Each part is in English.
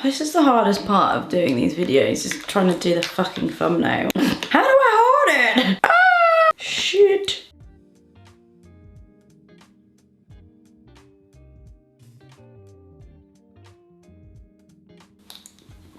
This is the hardest part of doing these videos, is trying to do the fucking thumbnail. How do I hold it? Ah, shit.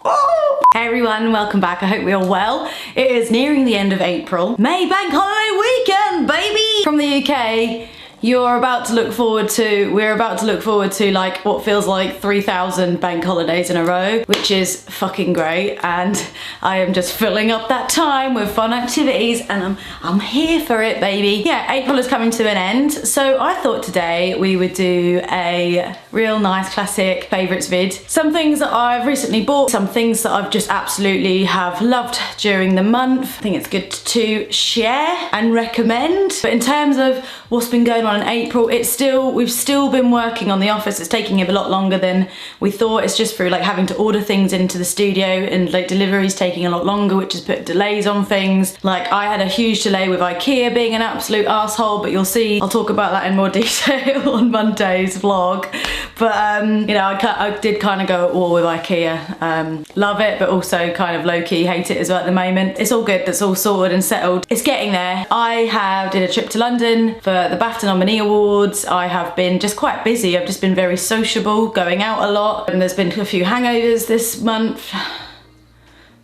Oh. Hey everyone, welcome back. I hope we're all well. It is nearing the end of April. May bank holiday weekend, baby! From the UK. We're about to look forward to like what feels like 3,000 bank holidays in a row, which is fucking great. And I am just filling up that time with fun activities and I'm here for it, baby. Yeah, April is coming to an end. So I thought today we would do a real nice classic favourites vid. Some things that I've recently bought, some things that I've just absolutely have loved during the month. I think it's good to share and recommend. But in terms of what's been going on in April, we've still been working on the office. It's taking a lot longer than we thought. It's just through like having to order things into the studio and like deliveries taking a lot longer, which has put delays on things. Like I had a huge delay with IKEA being an absolute asshole, but you'll see, I'll talk about that in more detail on Monday's vlog. But you know, I did kind of go at war with IKEA. Love it, but also kind of low-key hate it as well at the moment. It's all good, that's all sorted and settled. It's getting there. I did a trip to London for the BAFTA nominee awards. I have been just quite busy. I've just been very sociable, going out a lot, and there's been a few hangovers this month.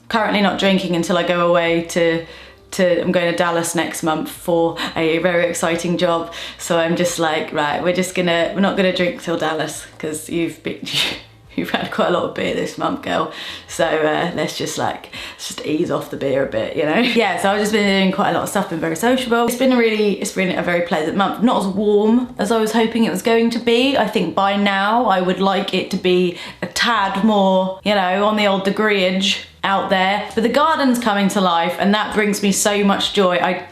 Currently not drinking until I go away I'm going to Dallas next month for a very exciting job. So I'm just like, right, we're not gonna drink till Dallas because you've had quite a lot of beer this month, girl. So let's just ease off the beer a bit, you know? Yeah, so I've just been doing quite a lot of stuff, been very sociable. It's been a very pleasant month. Not as warm as I was hoping it was going to be. I think by now I would like it to be a tad more, you know, on the old degreeage out there, but the garden's coming to life and that brings me so much joy. I've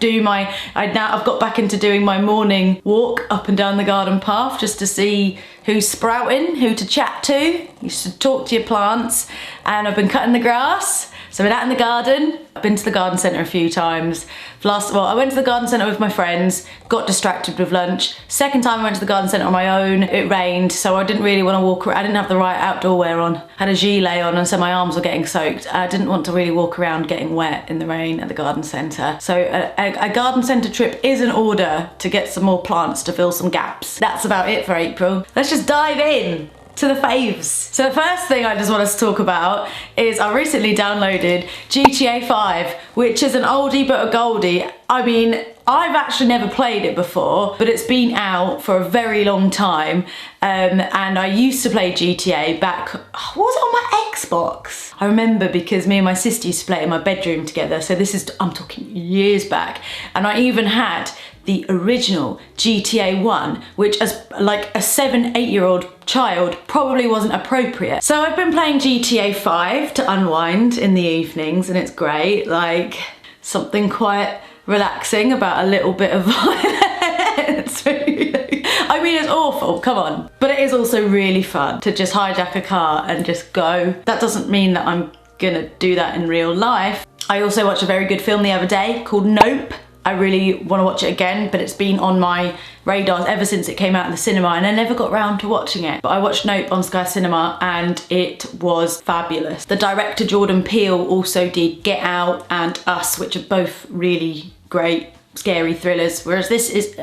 got back into doing my morning walk up and down the garden path just to see who's sprouting, who to chat to. You should talk to your plants, and I've been cutting the grass. So I've been out in the garden. I've been to the garden centre a few times. I went to the garden centre with my friends, got distracted with lunch. Second time I went to the garden centre on my own, it rained, so I didn't really want to walk around. I didn't have the right outdoor wear on. I had a gilet on, and so my arms were getting soaked. I didn't want to really walk around getting wet in the rain at the garden centre. So a garden centre trip is in order to get some more plants to fill some gaps. That's about it for April. Let's just dive in to the faves. So the first thing I just want us to talk about is I recently downloaded GTA 5, which is an oldie but a goldie. I mean, I've actually never played it before, but it's been out for a very long time. And I used to play GTA back, was it on my Xbox? I remember because me and my sister used to play it in my bedroom together. So I'm talking years back. And I even had the original GTA 1, which as like a 7-8-year-old child probably wasn't appropriate. So I've been playing GTA 5 to unwind in the evenings, and it's great. Like something quite relaxing about a little bit of violence. I mean, it's awful, come on. But it is also really fun to just hijack a car and just go. That doesn't mean that I'm gonna do that in real life. I also watched a very good film the other day called Nope. I really want to watch it again, but it's been on my radar ever since it came out in the cinema, and I never got round to watching it. But I watched Nope on Sky Cinema and it was fabulous. The director Jordan Peele also did Get Out and Us, which are both really great scary thrillers, whereas this is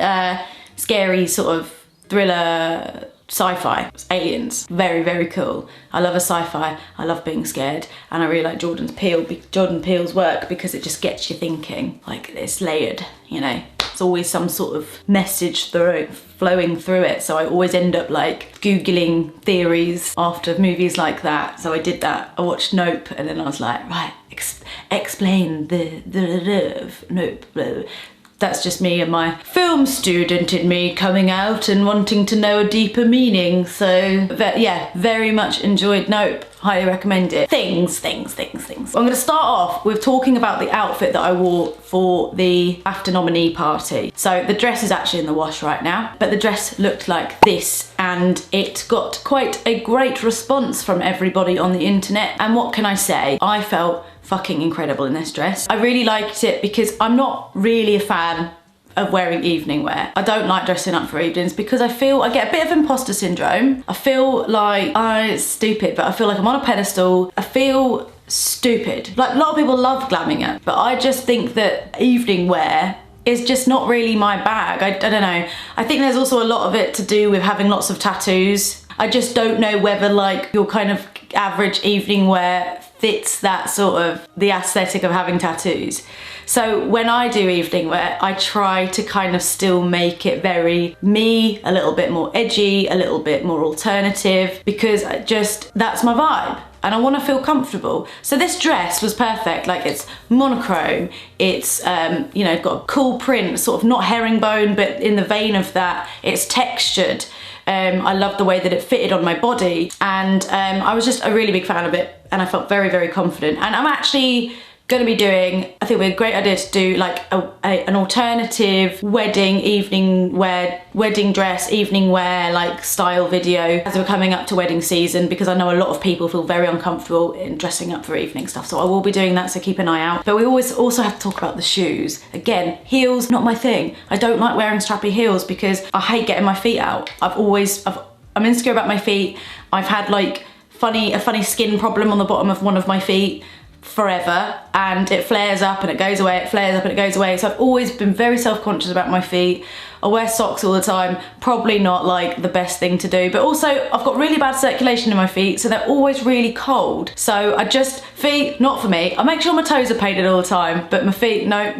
scary sort of thriller sci-fi. It's aliens. Very, very cool. I love a sci-fi. I love being scared, and I really like Jordan Peele's work because it just gets you thinking. Like, it's layered, you know. It's always some sort of message flowing through it, so I always end up like googling theories after movies like that. So I did that. I watched Nope, and then I was like, right, explain the Nope. That's just me and my film student in me coming out and wanting to know a deeper meaning. So yeah, very much enjoyed Nope. Highly recommend it. Things. I'm gonna start off with talking about the outfit that I wore for the BAFTA nominee party. So the dress is actually in the wash right now, but the dress looked like this, and it got quite a great response from everybody on the internet. And what can I say? I felt fucking incredible in this dress. I really liked it because I'm not really a fan of wearing evening wear. I don't like dressing up for evenings because I get a bit of imposter syndrome. I feel like it's stupid, but I feel like I'm on a pedestal. I feel stupid. Like, a lot of people love glamming it, but I just think that evening wear is just not really my bag. I don't know. I think there's also a lot of it to do with having lots of tattoos. I just don't know whether like your kind of average evening wear fits that sort of the aesthetic of having tattoos. So when I do evening wear, I try to kind of still make it very me, a little bit more edgy, a little bit more alternative, because that's my vibe. And I want to feel comfortable. So this dress was perfect. Like, it's monochrome, it's you know, got a cool print, sort of not herringbone, but in the vein of that. It's textured. I love the way that it fitted on my body, and I was just a really big fan of it, and I felt very, very confident. And I'm actually going to be doing, I think it would be a great idea to do like an alternative wedding evening wear, wedding dress evening wear like style video as we're coming up to wedding season, because I know a lot of people feel very uncomfortable in dressing up for evening stuff. So I will be doing that, so keep an ise out. But we always also have to talk about the shoes. Again, heels, not my thing. I don't like wearing strappy heels because I hate getting my feet out. I'm insecure about my feet. I've had like a funny skin problem on the bottom of one of my feet forever, and it flares up and it goes away, it flares up and it goes away. So I've always been very self-conscious about my feet. I wear socks all the time, probably not like the best thing to do, but also I've got really bad circulation in my feet, so they're always really cold. So feet, not for me. I make sure my toes are painted all the time, but my feet, no,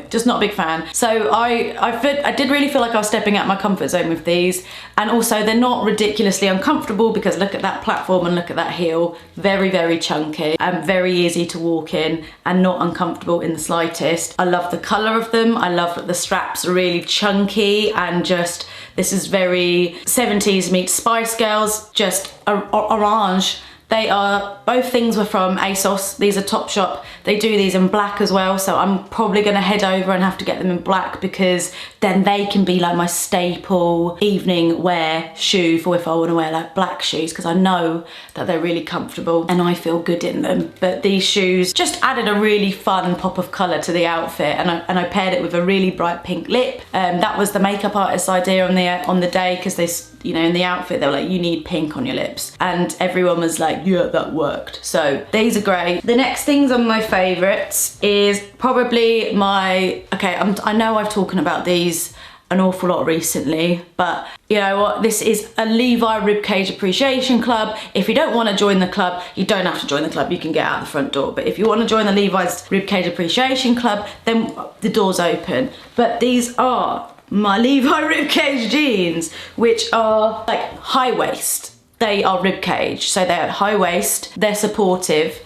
just not a big fan. So I did really feel like I was stepping out my comfort zone with these, and also they're not ridiculously uncomfortable because look at that platform and look at that heel, very, very chunky and very easy to walk in and not uncomfortable in the slightest. I love the colour of them. I love that the straps are really chunky, and just, this is very 70s meets Spice Girls, just orange. Both things were from ASOS. These are Topshop. They do these in black as well, so I'm probably gonna head over and have to get them in black, because then they can be like my staple evening wear shoe for if I wanna wear like black shoes, because I know that they're really comfortable and I feel good in them. But these shoes just added a really fun pop of color to the outfit, and I paired it with a really bright pink lip. That was the makeup artist's idea on the day, because they, you know, in the outfit they were like, you need pink on your lips, and everyone was like, yeah, that worked. So these are great. The next things on my favorites is probably I know I've talked about these an awful lot recently, but you know what, this is a Levi Ribcage Appreciation Club. If you don't want to join the club, you don't have to join the club, you can get out the front door. But if you want to join the Levi's Ribcage Appreciation Club, then the door's open. But these are my Levi Ribcage jeans, which are like high waist. They are ribcage, so they're high waist, they're supportive.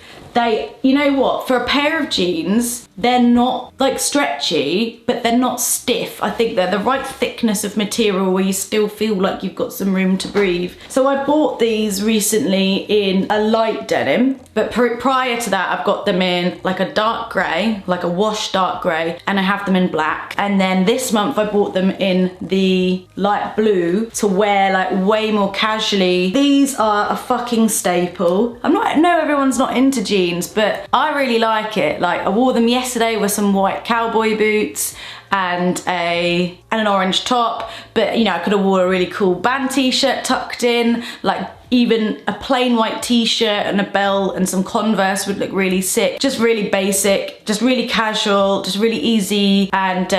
You know what, for a pair of jeans, they're not like stretchy, but they're not stiff. I think they're the right thickness of material where you still feel like you've got some room to breathe. So I bought these recently in a light denim, but prior to that I've got them in like a dark grey, like a wash dark grey, and I have them in black. And then this month I bought them in the light blue to wear like way more casually. These are a fucking staple. I know everyone's not into jeans, but I really like it. Like, I wore them yesterday with some white cowboy boots and an orange top, but you know, I could have wore a really cool band t-shirt tucked in, like even a plain white t-shirt and a belt and some Converse would look really sick. Just really basic, just really casual, just really easy. And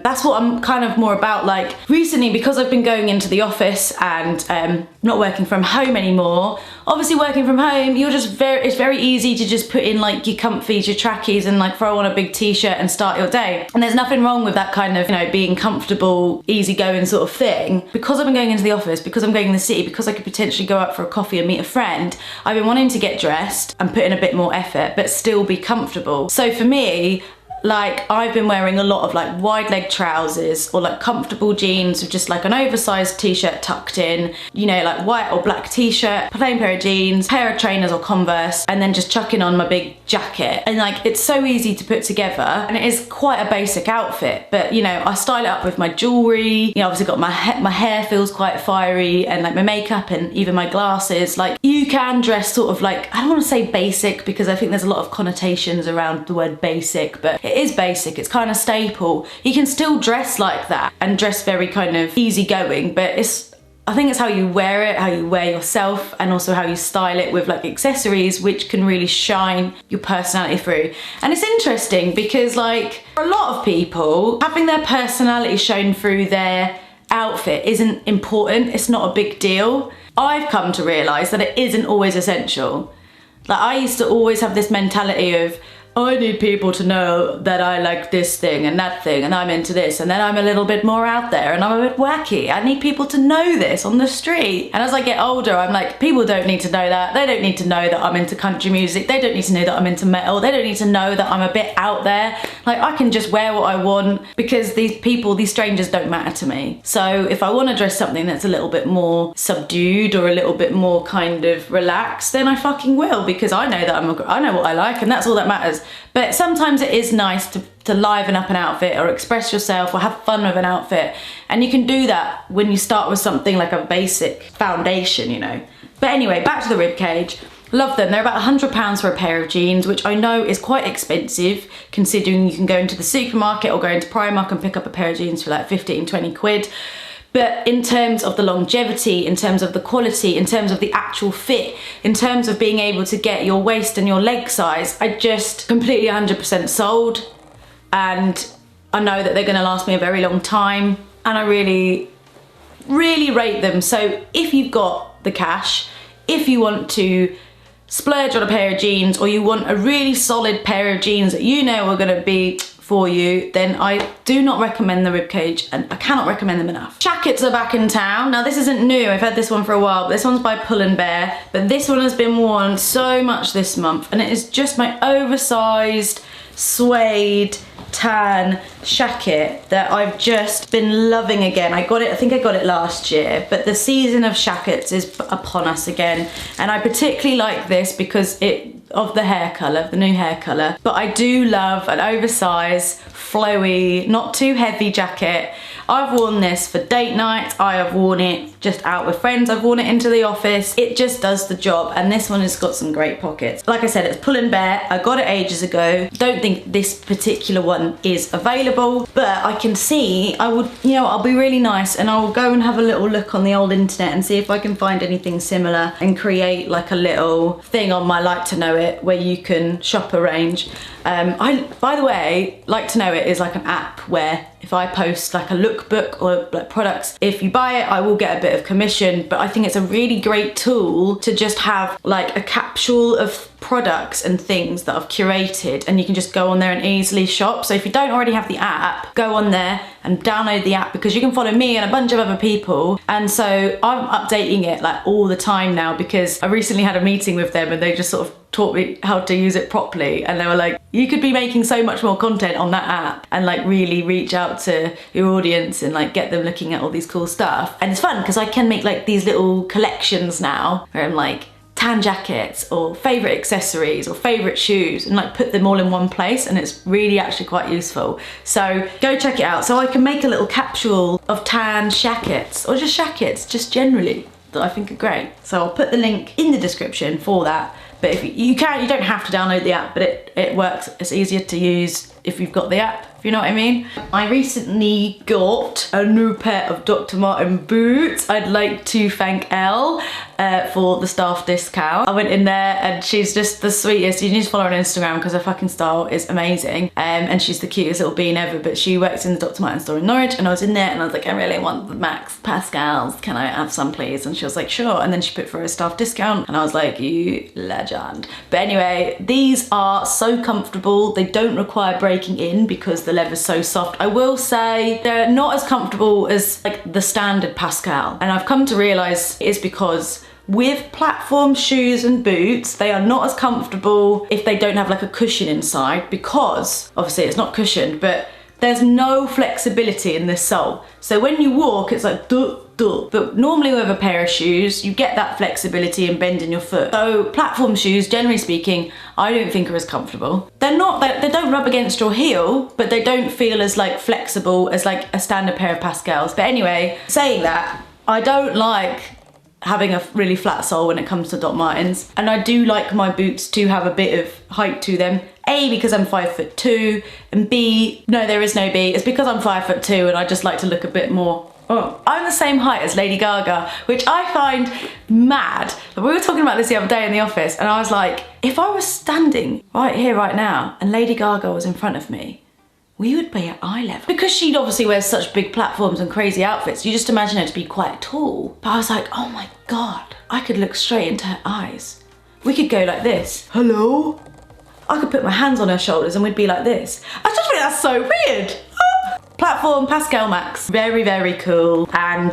that's what I'm kind of more about. Like recently, because I've been going into the office and not working from home anymore, obviously working from home, it's very easy to just put in like your comfies, your trackies, and like throw on a big t-shirt and start your day. And there's nothing wrong with that kind of, you know, being comfortable, easygoing sort of thing. Because I've been going into the office, because I'm going in the city, because I could potentially go out for a coffee and meet a friend, I've been wanting to get dressed and put in a bit more effort, but still be comfortable. So for me, like, I've been wearing a lot of like wide leg trousers or like comfortable jeans with just like an oversized t-shirt tucked in, you know, like white or black t-shirt, plain pair of jeans, pair of trainers or Converse, and then just chucking on my big jacket. And like, it's so easy to put together, and it is quite a basic outfit, but you know, I style it up with my jewelry, you know, obviously got my hair feels quite fiery, and like my makeup and even my glasses. Like, you can dress sort of like, I don't want to say basic because I think there's a lot of connotations around the word basic, but it is basic, it's kind of staple. You can still dress like that and dress very kind of easygoing, but I think it's how you wear it, how you wear yourself, and also how you style it with like accessories, which can really shine your personality through. And it's interesting because like for a lot of people, having their personality shown through their outfit isn't important, it's not a big deal. I've come to realise that it isn't always essential. Like I used to always have this mentality of, I need people to know that I like this thing and that thing and I'm into this, and then I'm a little bit more out there and I'm a bit wacky. I need people to know this on the street. And as I get older, I'm like, people don't need to know that. They don't need to know that I'm into country music. They don't need to know that I'm into metal. They don't need to know that I'm a bit out there. Like I can just wear what I want because these people, these strangers don't matter to me. So if I want to dress something that's a little bit more subdued or a little bit more kind of relaxed, then I fucking will, because I know that I know what I like, and that's all that matters. But sometimes it is nice to liven up an outfit or express yourself or have fun with an outfit. And you can do that when you start with something like a basic foundation, you know. But anyway, back to the ribcage. Love them. They're about £100 for a pair of jeans, which I know is quite expensive considering you can go into the supermarket or go into Primark and pick up a pair of jeans for like 15, 20 quid. But in terms of the longevity, in terms of the quality, in terms of the actual fit, in terms of being able to get your waist and your leg size, I just completely 100% sold. And I know that they're gonna last me a very long time, and I really, really rate them. So if you've got the cash, if you want to splurge on a pair of jeans, or you want a really solid pair of jeans that you know are gonna be for you, then I do not recommend the ribcage, and I cannot recommend them enough. Jackets are back in town. Now this isn't new, I've had this one for a while, but this one's by Pull & Bear, but this one has been worn so much this month, and it is just my oversized suede tan shacket that I've just been loving again. I think I got it last year, but the season of shackets is upon us again, and I particularly like this because of the hair colour, the new hair colour. But I do love an oversized, flowy, not too heavy jacket. I've worn this for date nights, I have worn it just out with friends, I've worn it into the office. It just does the job, and this one has got some great pockets. Like I said, it's Pull & Bear. I got it ages ago. Don't think this particular one is available, but I can see, I'll be really nice and I'll go and have a little look on the old internet and see if I can find anything similar and create like a little thing on my Like to Know It where you can shop a range. By the way, Like to Know It is like an app where if I post like a lookbook or like products, if you buy it, I will get a bit of commission, but I think it's a really great tool to just have like a capsule of products and things that I've curated, and you can just go on there and easily shop. So if you don't already have the app, go on there and download the app, because you can follow me and a bunch of other people. And so I'm updating it like all the time now, because I recently had a meeting with them and they just sort of taught me how to use it properly, and they were like, you could be making so much more content on that app and like really reach out to your audience and like get them looking at all these cool stuff. And it's fun because I can make like these little collections now where I'm like tan jackets or favorite accessories or favorite shoes, and like put them all in one place, and it's really actually quite useful. So go check it out. So I can make a little capsule of tan shackets, or just shackets just generally, that I think are great. So I'll put the link in the description for that. But if you don't have to download the app, but it works. It's easier to use if you've got the app, if you know what I mean. I recently got a new pair of Dr. Martin boots. I'd like to thank Elle for the staff discount. I went in there and she's just the sweetest. You need to follow her on Instagram because her fucking style is amazing. And she's the cutest little bean ever, but she works in the Dr. Martin store in Norwich, and I was in there and I was like, I really want the Max Pascals. Can I have some please? And she was like, sure. And then she put for a staff discount and I was like, you legend. But anyway, these are so comfortable. They don't require breaking in because the leather's so soft. I will say they're not as comfortable as like the standard Pascal. And I've come to realize it's because with platform shoes and boots, they are not as comfortable if they don't have like a cushion inside, because obviously it's not cushioned, but there's no flexibility in this sole. So when you walk, it's like duh, duh. But normally with a pair of shoes, you get that flexibility and bend in your foot. So platform shoes, generally speaking, I don't think are as comfortable. They're not, they don't rub against your heel, but they don't feel as like flexible as like a standard pair of Pascals. But anyway, saying that, I don't like having a really flat sole when it comes to Doc Martens, and I do like my boots to have a bit of height to them, A, because I'm 5'2", and B, no, there is no B, it's because I'm 5'2" and I just like to look a bit more. Oh, I'm the same height as Lady Gaga, which I find mad. We were talking about this the other day in the office, and I was like, if I was standing right here, right now, and Lady Gaga was in front of me, we would be at eye level. Because she obviously wears such big platforms and crazy outfits, you just imagine her to be quite tall. But I was like, oh my God, I could look straight into her eyes. We could go like this. Hello? I could put my hands on her shoulders and we'd be like this. I just think that's so weird. Platform Pascal Max, very, very cool. And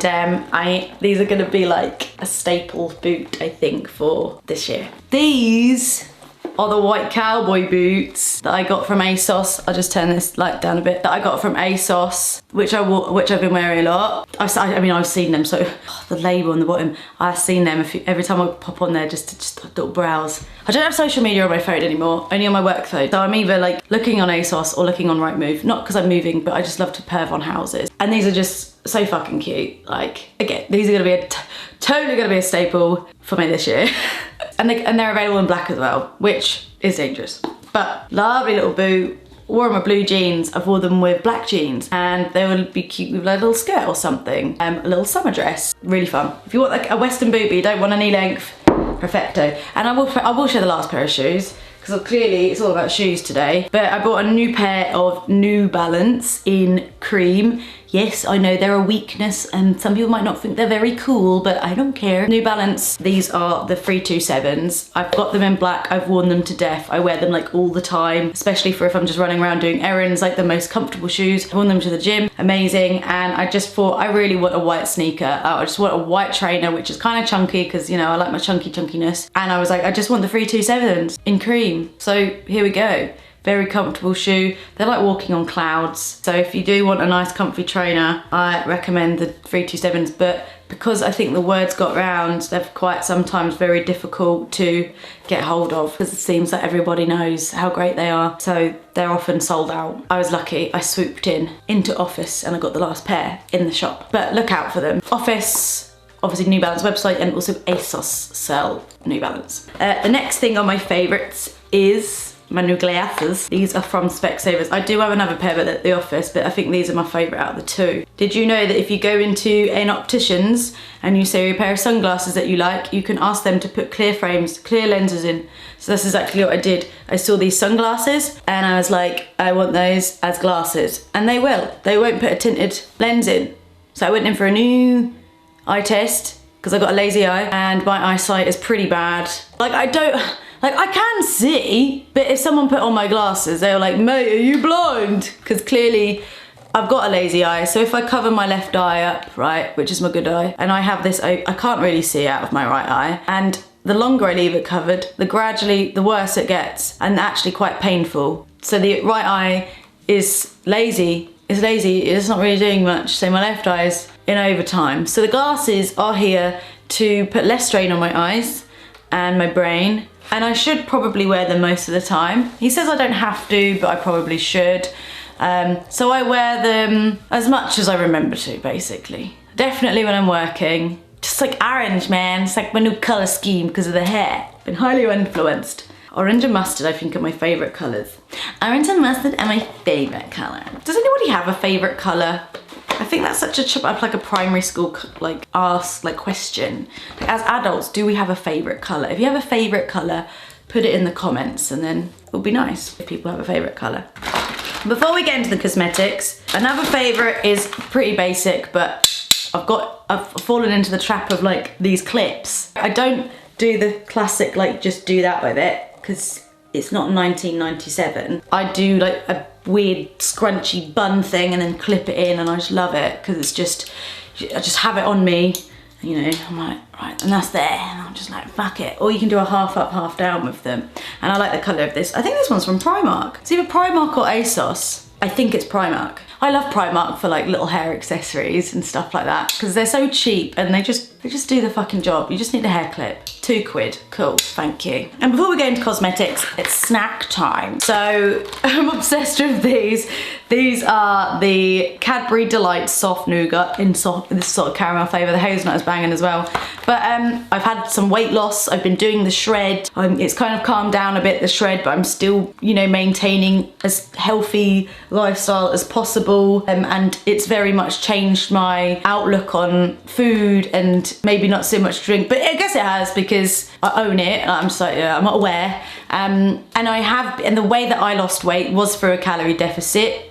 these are gonna be like a staple boot, I think, for this year. These are the white cowboy boots that I got from ASOS. I'll just turn this light down a bit. That I got from ASOS, which I've been wearing a lot. I mean, I've seen them, so the label on the bottom, I've seen them every time I pop on there just to little browse. I don't have social media on my phone anymore, only on my work phone. So I'm either like looking on ASOS or looking on Rightmove. Not because I'm moving, but I just love to perv on houses. And these are just so fucking cute. Like, again, these are gonna be totally gonna be a staple for me this year. And they're available in black as well, which is dangerous. But lovely little boot. Wore them with blue jeans. I've worn them with black jeans, and they would be cute with like a little skirt or something. A little summer dress. Really fun. If you want like a Western boot but you don't want any length, perfecto. And I will show the last pair of shoes, because clearly it's all about shoes today. But I bought a new pair of New Balance in cream. Yes, I know they're a weakness and some people might not think they're very cool, but I don't care. New Balance, these are the 327s. I've got them in black, I've worn them to death. I wear them like all the time, especially for if I'm just running around doing errands, like the most comfortable shoes. I've worn them to the gym, amazing. And I just thought I really want a white sneaker. I just want a white trainer, which is kind of chunky because, you know, I like my chunkiness. And I was like, I just want the 327s in cream. So here we go. Very comfortable shoe. They're like walking on clouds. So if you do want a nice comfy trainer, I recommend the 327s, but because I think the words got round, they're quite sometimes very difficult to get hold of, because it seems that everybody knows how great they are. So they're often sold out. I was lucky, I swooped into Office and I got the last pair in the shop, but look out for them. Office, obviously New Balance website, and also ASOS sell New Balance. The next thing on my favorites is my new glasses. These are from Specsavers. I do have another pair at the office, but I think these are my favourite out of the two. Did you know that if you go into an optician's and you say a pair of sunglasses that you like, you can ask them to put clear frames, clear lenses in? So that's exactly what I did. I saw these sunglasses and I was like, I want those as glasses. And they will. They won't put a tinted lens in. So I went in for a new eye test because I got a lazy eye and my eyesight is pretty bad. Like I can see, but if someone put on my glasses, they were like, mate, are you blind? Because clearly I've got a lazy eye. So if I cover my left eye up, right, which is my good eye, and I have this, I can't really see out of my right eye. And the longer I leave it covered, the worse it gets, and actually quite painful. So the right eye is lazy. It's lazy, it's not really doing much. So my left eye is in overtime. So the glasses are here to put less strain on my eyes and my brain. And I should probably wear them most of the time. He says I don't have to, but I probably should. So I wear them as much as I remember to, basically. Definitely when I'm working. Just like orange, man. It's like my new colour scheme because of the hair. Been highly influenced. Orange and mustard, I think, are my favourite colours. Orange and mustard are my favourite colour. Does anybody have a favourite colour? I think that's such like a primary school question. Like, as adults, do we have a favourite colour? If you have a favourite colour, put it in the comments, and then it would be nice if people have a favourite colour. Before we get into the cosmetics, another favourite is pretty basic, but I've fallen into the trap of like these clips. I don't do the classic like just do that with it, because it's not 1997. I do like a weird scrunchy bun thing and then clip it in, and I just love it because it's just, I just have it on me, you know, I'm like, right, and that's there, and I'm just like, fuck it. Or you can do a half up, half down with them. And I like the colour of this. I think this one's from Primark. It's either Primark or ASOS. I think it's Primark. I love Primark for like little hair accessories and stuff like that because they're so cheap and they just do the fucking job. You just need a hair clip. £2. Cool, thank you. And before we go into cosmetics, it's snack time. So I'm obsessed with these. These are the Cadbury Delight Soft Nougat in this sort of caramel flavour. The hazelnut is banging as well. But I've had some weight loss. I've been doing the shred. It's kind of calmed down a bit, the shred, but I'm still, you know, maintaining as healthy lifestyle as possible. And it's very much changed my outlook on food and maybe not so much drink, but I guess it has because I own it. I'm just like, yeah, I'm not aware. And the way that I lost weight was through a calorie deficit,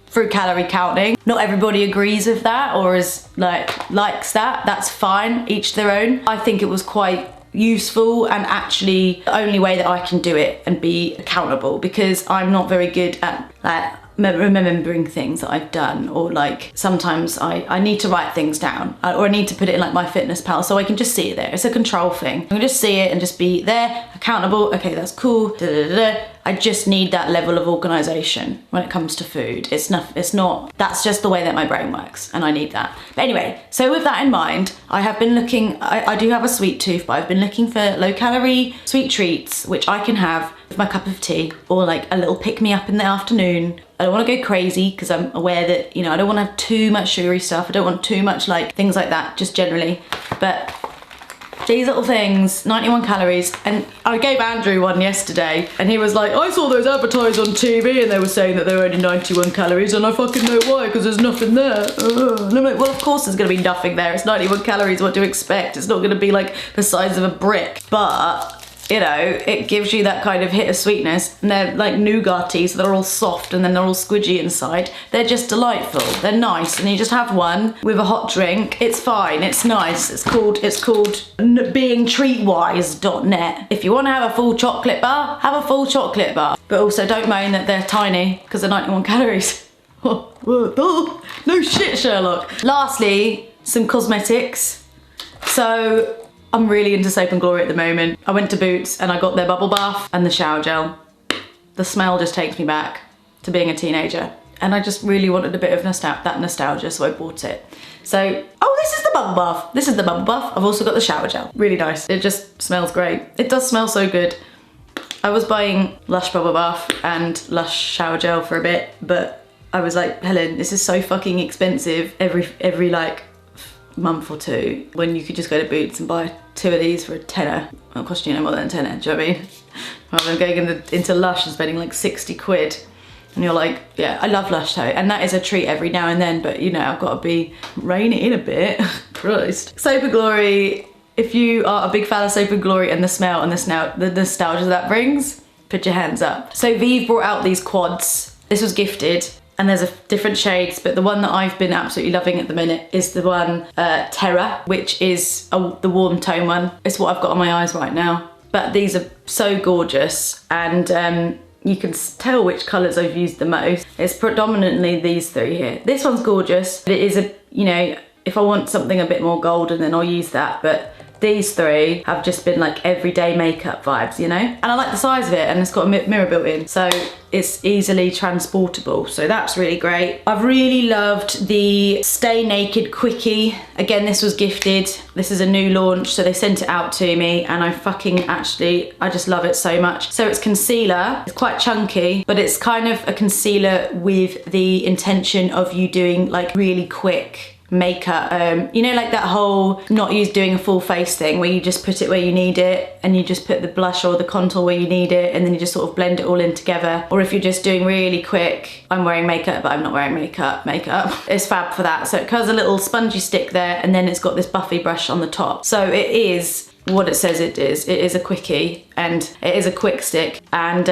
through calorie counting. Not everybody agrees with that or likes that. That's fine, each their own. I think it was quite useful and actually the only way that I can do it and be accountable, because I'm not very good at like remembering things that I've done, or like sometimes I need to write things down, or I need to put it in like MyFitnessPal so I can just see it there. It's a control thing. I can just see it and just be there, accountable. Okay, that's cool. Da, da, da, da. I just need that level of organisation when it comes to food. It's not, that's just the way that my brain works, and I need that. But anyway, so with that in mind, I have been looking, I do have a sweet tooth, but I've been looking for low calorie sweet treats, which I can have with my cup of tea, or like a little pick me up in the afternoon. I don't want to go crazy because I'm aware that, you know, I don't want to have too much sugary stuff. I don't want too much like things like that, just generally. But these little things, 91 calories. And I gave Andrew one yesterday and he was like, I saw those advertised on TV and they were saying that they were only 91 calories and I fucking know why, because there's nothing there. And I'm like, well, of course there's gonna be nothing there. It's 91 calories, what do you expect? It's not gonna be like the size of a brick. But you know, it gives you that kind of hit of sweetness, and they're like nougaty, so they're all soft and then they're all squidgy inside. They're just delightful. They're nice, and you just have one with a hot drink. It's fine. It's nice. It's called beingtreatwise.net. If you want to have a full chocolate bar, have a full chocolate bar, but also don't moan that they're tiny because they're 91 calories. No shit, Sherlock. Lastly, some cosmetics. So I'm really into Soap and Glory at the moment. I went to Boots and I got their bubble bath and the shower gel. The smell just takes me back to being a teenager. And I just really wanted a bit of nostalgia, so I bought it. So, oh, this is the bubble bath. This is the bubble bath. I've also got the shower gel. Really nice. It just smells great. It does smell so good. I was buying Lush bubble bath and Lush shower gel for a bit, but I was like, Helen, this is so fucking expensive every like month or two, when you could just go to Boots and buy 2 of these for a tenner. It'll cost you no more than a tenner, do you know what I mean? Rather than going into Lush and spending like 60 quid. And you're like, yeah, I love Lush though, and that is a treat every now and then, but you know, I've got to rein it in a bit. Christ. Soap and Glory, if you are a big fan of Soap and Glory and the smell and the nostalgia that brings, put your hands up. So Vive brought out these quads. This was gifted. And there's different shades, but the one that I've been absolutely loving at the minute is the one Terra, which is the warm tone one. It's what I've got on my eyes right now. But these are so gorgeous, and you can tell which colours I've used the most. It's predominantly these 3 here. This one's gorgeous, but it is you know, if I want something a bit more golden, then I'll use that. But these 3 have just been like everyday makeup vibes, you know? And I like the size of it, and it's got a mirror built in, so it's easily transportable, so that's really great. I've really loved the Stay Naked Quickie. Again, this was gifted. This is a new launch, so they sent it out to me, and I just love it so much. So it's concealer. It's quite chunky, but it's kind of a concealer with the intention of you doing like really quick makeup, you know, like that whole not doing a full face thing where you just put it where you need it, and you just put the blush or the contour where you need it, and then you just sort of blend it all in together. Or if you're just doing really quick, I'm wearing makeup but I'm not wearing makeup, it's fab for that. So it has a little spongy stick there, and then it's got this buffy brush on the top. So it is what it says it is. It is a quickie, and it is a quick stick, and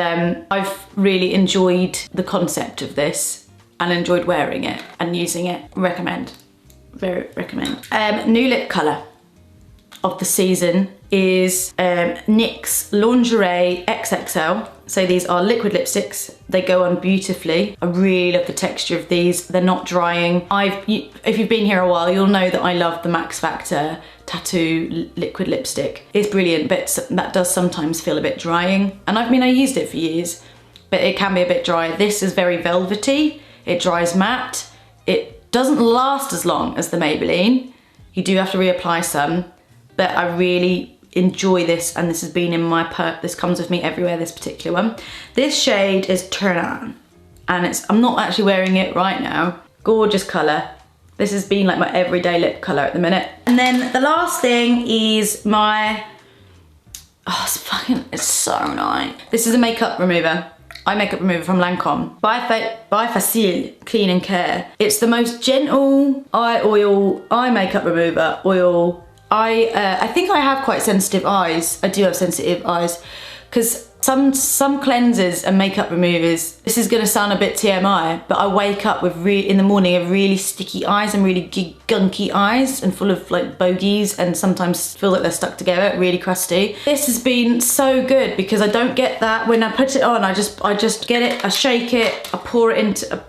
I've really enjoyed the concept of this and enjoyed wearing it and using it. Recommend. Very recommend. New lip colour of the season is NYX Lingerie XXL. So these are liquid lipsticks. They go on beautifully. I really love the texture of these. They're not drying. If you've been here a while, you'll know that I love the Max Factor Tattoo liquid lipstick. It's brilliant, but that does sometimes feel a bit drying. And I used it for years, but it can be a bit dry. This is very velvety. It dries matte. It doesn't last as long as the Maybelline. You do have to reapply some, but I really enjoy this, and this has been in my this comes with me everywhere, this particular one. This shade is Turn On, and I'm not actually wearing it right now. Gorgeous colour. This has been like my everyday lip colour at the minute. And then the last thing is my, it's so nice. This is a makeup remover. Eye makeup remover from Lancome. By Facile Clean and Care. It's the most gentle eye makeup remover oil. I think I have quite sensitive eyes. I do have sensitive eyes, because some cleansers and makeup removers, this is gonna sound a bit TMI, but I wake up with in the morning with really sticky eyes and really gunky eyes and full of like bogies, and sometimes feel like they're stuck together, really crusty. This has been so good because I don't get that. When I put it on, I just get it, I shake it, I pour it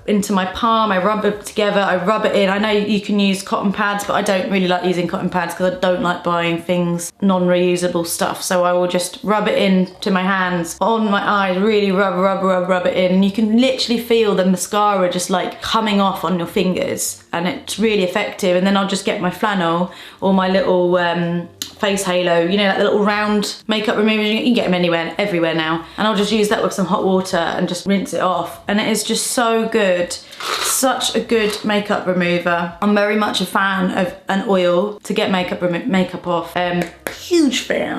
into my palm, I rub it together, I rub it in. I know you can use cotton pads, but I don't really like using cotton pads because I don't like buying things, non-reusable stuff. So I will just rub it into my hands, on my eyes, really rub it in, and you can literally feel the mascara just like coming off on your fingers, and it's really effective. And then I'll just get my flannel or my little face halo, you know, like the little round makeup remover, you can get them everywhere now, and I'll just use that with some hot water and just rinse it off, and it is just so good. Such a good makeup remover. I'm very much a fan of an oil to get makeup off. Huge fan.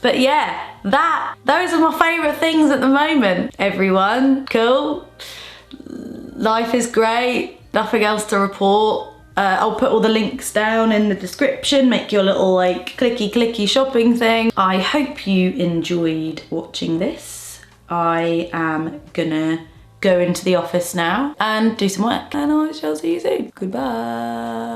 But yeah, those are my favourite things at the moment, everyone. Cool. Life is great. Nothing else to report. I'll put all the links down in the description. Make your little like clicky shopping thing. I hope you enjoyed watching this. I am gonna go into the office now and do some work, and I shall see you soon. Goodbye.